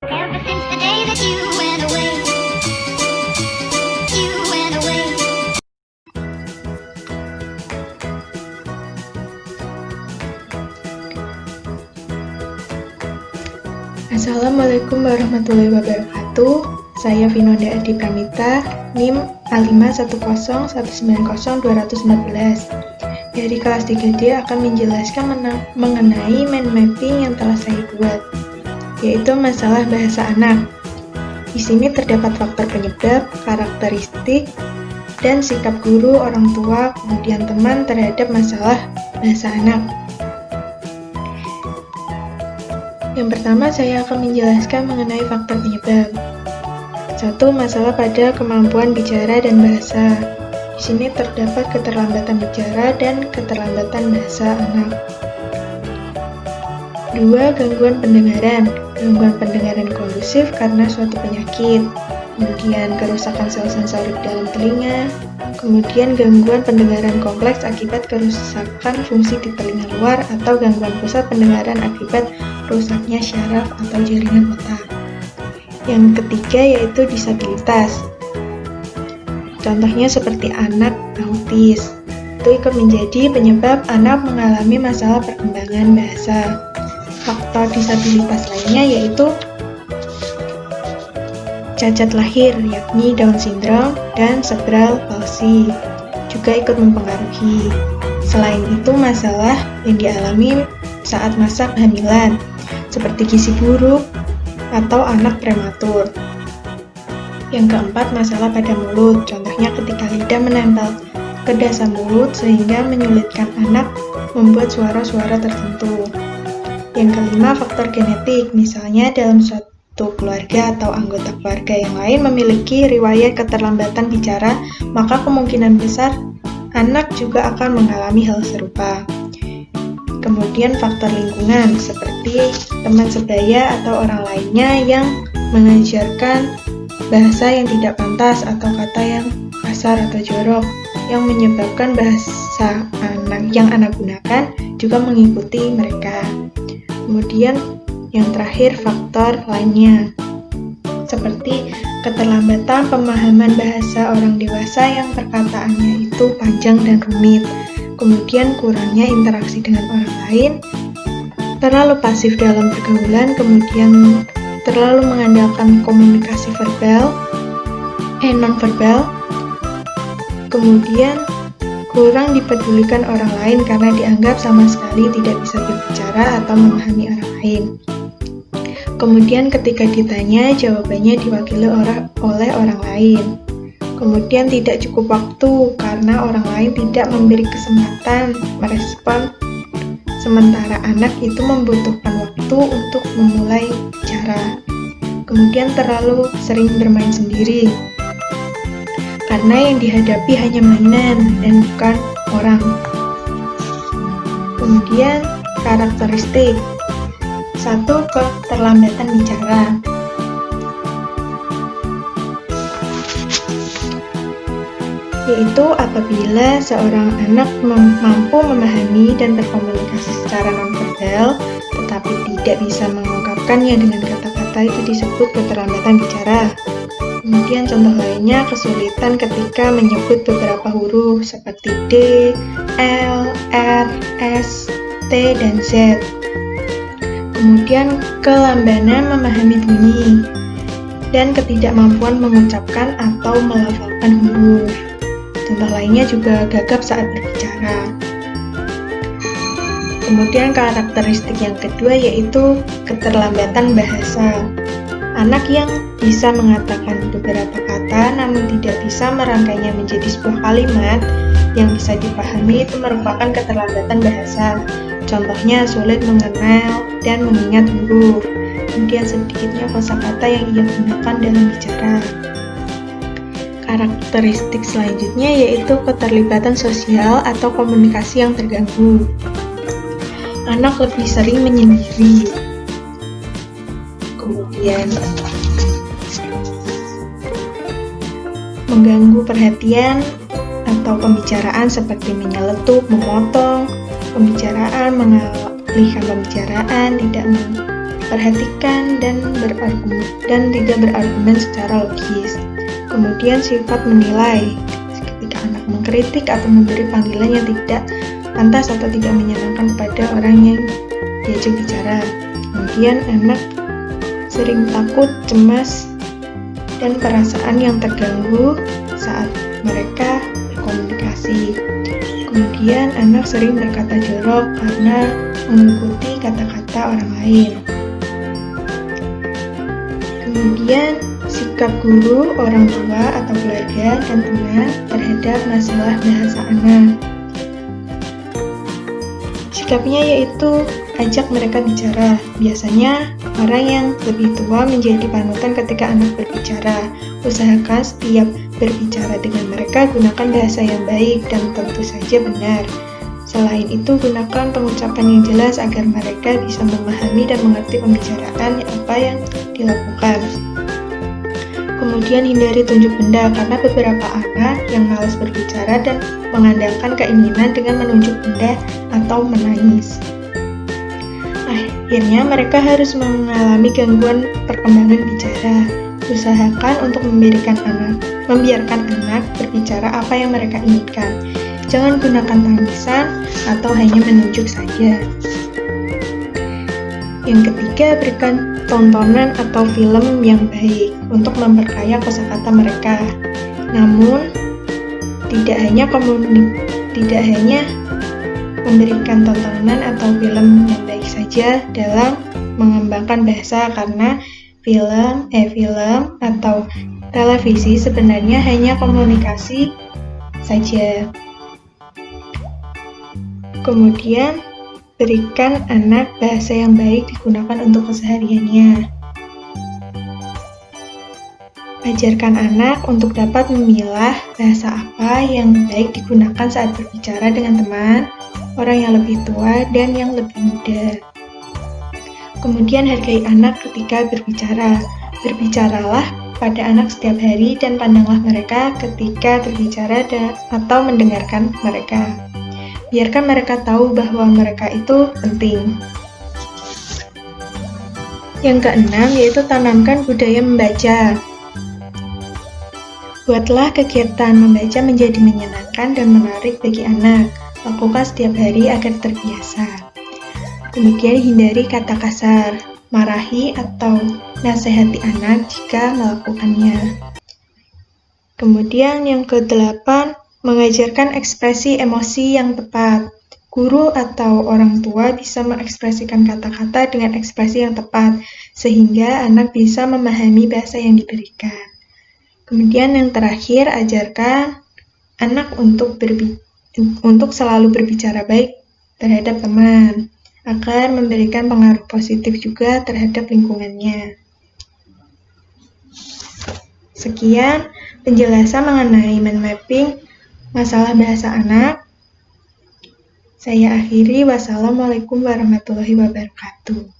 Ever since the day that you went away, you went away. Assalamualaikum warahmatullahi wabarakatuh. Saya Vinonda Adi Pramita, NIM A510190214. Dari kelas 3D akan menjelaskan mengenai mind mapping yang telah saya buat, yaitu masalah bahasa anak. Di sini terdapat faktor penyebab, karakteristik, dan sikap guru, orang tua, kemudian teman terhadap masalah bahasa anak. Yang pertama, saya akan menjelaskan mengenai faktor penyebab. 1. Masalah pada kemampuan bicara dan bahasa. Di sini terdapat keterlambatan bicara dan keterlambatan bahasa anak. 2. Gangguan pendengaran. Gangguan pendengaran kondusif karena suatu penyakit. Kemudian kerusakan sel sensorik dalam telinga. Kemudian gangguan pendengaran kompleks akibat kerusakan fungsi di telinga luar atau gangguan pusat pendengaran akibat rusaknya syaraf atau jaringan otak. Yang ketiga yaitu disabilitas. Contohnya seperti anak autis. Itu ikut menjadi penyebab anak mengalami masalah perkembangan bahasa. Faktor disabilitas lainnya yaitu cacat lahir, yakni Down syndrome dan cerebral palsy, juga ikut mempengaruhi. Selain itu, masalah yang dialami saat masa kehamilan, seperti gizi buruk atau anak prematur. Yang keempat, masalah pada mulut, contohnya ketika lidah menempel ke dasar mulut sehingga menyulitkan anak membuat suara-suara tertentu. Yang kelima, faktor genetik, misalnya dalam suatu keluarga atau anggota keluarga yang lain memiliki riwayat keterlambatan bicara, maka kemungkinan besar anak juga akan mengalami hal serupa. Kemudian faktor lingkungan, seperti teman sebaya atau orang lainnya yang mengajarkan bahasa yang tidak pantas atau kata yang kasar atau jorok, yang menyebabkan bahasa yang anak gunakan juga mengikuti mereka. Kemudian yang terakhir, faktor lainnya, seperti keterlambatan pemahaman bahasa orang dewasa yang perkataannya itu panjang dan rumit, kemudian kurangnya interaksi dengan orang lain, terlalu pasif dalam pergaulan, kemudian terlalu mengandalkan komunikasi non-verbal, kemudian kurang dipedulikan orang lain karena dianggap sama sekali tidak bisa berbicara atau memahami orang lain. Kemudian ketika ditanya, jawabannya diwakili oleh orang lain. Kemudian tidak cukup waktu karena orang lain tidak memberi kesempatan merespon, sementara anak itu membutuhkan waktu untuk memulai bicara. Kemudian terlalu sering bermain sendiri, karena yang dihadapi hanya mainan dan bukan orang. Kemudian karakteristik. 1. Keterlambatan bicara. Yaitu apabila seorang anak mampu memahami dan berkomunikasi secara nonverbal, tetapi tidak bisa mengungkapkannya dengan kata-kata, itu disebut keterlambatan bicara. Kemudian contoh lainnya, kesulitan ketika menyebut beberapa huruf seperti D, L, R, S, T, dan Z. Kemudian kelambanan memahami bunyi dan ketidakmampuan mengucapkan atau melafalkan huruf. Contoh lainnya juga gagap saat berbicara. Kemudian karakteristik yang kedua yaitu keterlambatan bahasa. Anak yang bisa mengatakan beberapa kata namun tidak bisa merangkainya menjadi sebuah kalimat yang bisa dipahami itu merupakan keterlambatan bahasa. Contohnya sulit mengenal dan mengingat huruf. Kemudian sedikitnya kosakata yang ia gunakan dalam bicara. Karakteristik selanjutnya yaitu keterlibatan sosial atau komunikasi yang terganggu. Anak lebih sering menyendiri. Kemudian mengganggu perhatian atau pembicaraan seperti menyeletuk, memotong pembicaraan, mengalihkan pembicaraan, tidak perhatikan dan tidak berargumen secara logis. Kemudian sifat menilai, ketika anak mengkritik atau memberi panggilan yang tidak pantas atau tidak menyenangkan kepada orang yang diajak bicara. Kemudian anak sering takut, cemas, dan perasaan yang terganggu saat mereka berkomunikasi. Kemudian anak sering berkata jorok karena mengikuti kata-kata orang lain. Kemudian sikap guru, orang tua, atau keluarga dan teman terhadap masalah bahasa anak. Sikapnya yaitu ajak mereka bicara. Biasanya orang yang lebih tua menjadi panutan ketika anak berbicara. Usahakan setiap berbicara dengan mereka gunakan bahasa yang baik dan tentu saja benar. Selain itu, gunakan pengucapan yang jelas agar mereka bisa memahami dan mengerti pembicaraan apa yang dilakukan. Kemudian hindari tunjuk benda karena beberapa anak yang malas berbicara dan mengandalkan keinginan dengan menunjuk benda atau menangis. Akhirnya mereka harus mengalami gangguan perkembangan bicara. Usahakan untuk membiarkan anak berbicara apa yang mereka inginkan. Jangan gunakan tangisan atau hanya menunjuk saja. Yang ketiga, berikan tontonan atau film yang baik untuk memperkaya kosakata mereka. Namun, tidak hanya memberikan tontonan atau film yang baik saja dalam mengembangkan bahasa, karena film atau televisi sebenarnya hanya komunikasi saja. Kemudian, berikan anak bahasa yang baik digunakan untuk kesehariannya. Ajarkan anak untuk dapat memilah bahasa apa yang baik digunakan saat berbicara dengan teman, orang yang lebih tua, dan yang lebih muda. Kemudian hargai anak ketika berbicara. Berbicaralah pada anak setiap hari dan pandanglah mereka ketika berbicara atau mendengarkan mereka. Biarkan mereka tahu bahwa mereka itu penting. Yang keenam yaitu tanamkan budaya membaca. Buatlah kegiatan membaca menjadi menyenangkan dan menarik bagi anak. Lakukan setiap hari agar terbiasa. Kemudian hindari kata kasar, marahi atau nasihati anak jika melakukannya. Kemudian yang ke-8, mengajarkan ekspresi emosi yang tepat. Guru atau orang tua bisa mengekspresikan kata-kata dengan ekspresi yang tepat, sehingga anak bisa memahami bahasa yang diberikan. Kemudian yang terakhir, ajarkan anak untuk selalu berbicara baik terhadap teman, agar memberikan pengaruh positif juga terhadap lingkungannya. Sekian penjelasan mengenai mind mapping masalah bahasa anak. Saya akhiri, wassalamualaikum warahmatullahi wabarakatuh.